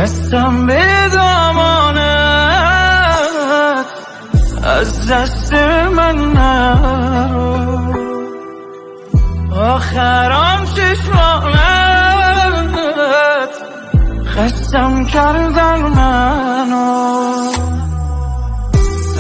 دستم به دامانت، از دست من نرو. آخرام چشمانت خستم کردن منو،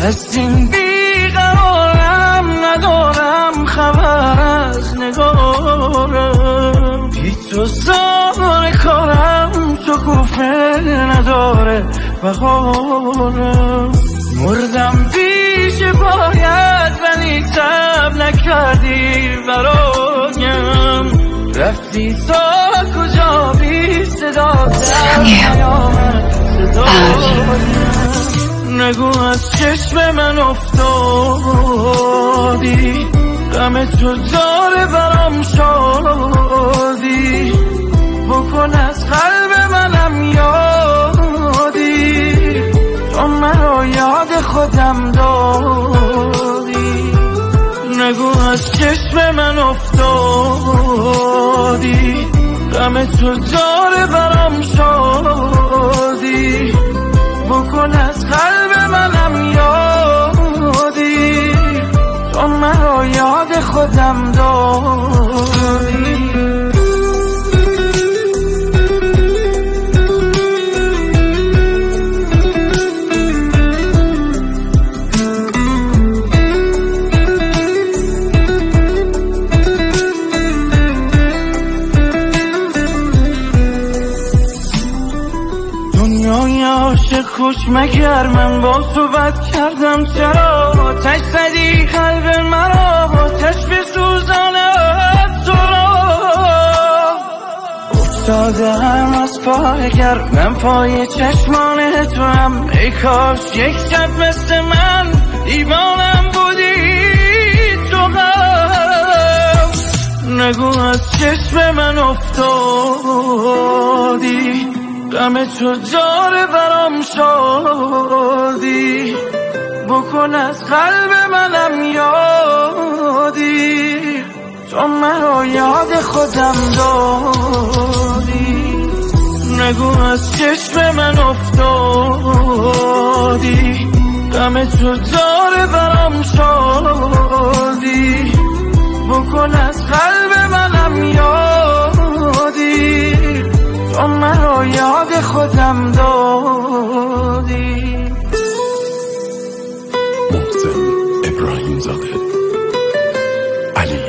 از این بیقرارم ندارم خبر از نگارم. بی تو زار کارم شکوفه نداره بهارم. مردم پیش پایت ولی تب نکردی برایم. رفتی تا کجا بی صدا نیامد صدایم. نگو از چشم من افتادی، غم تو داره برام شادی. بکن از قلب منم یادی، تو مرا یاد خودم دادی. نگو از چشم من افتادی، غم تو داره برام شادی. بکن از قلب منم یادی، تو مرا یاد خودم دادی. دنیای عاشق خوش مگر من با تو بد کردم؟ چرا آتش زدی قلب مرا، آتش بسوزاند تو را. افتادم از پای گرمم پای چشمان تو هم. ای کاش یک شب مثل من دیوانم بودی تو هم. نگو از چشم من افتادی، غم تو داره برام شادی. بکن از قلب منم یادی، تو مرا یاد خودم دادی. نگو از چشم من افتادی، غم تو داره برام شادی. بکن از قلب منم یادی، تو مرا یاد خودم دادی. محسن ابراهیم زاده، علی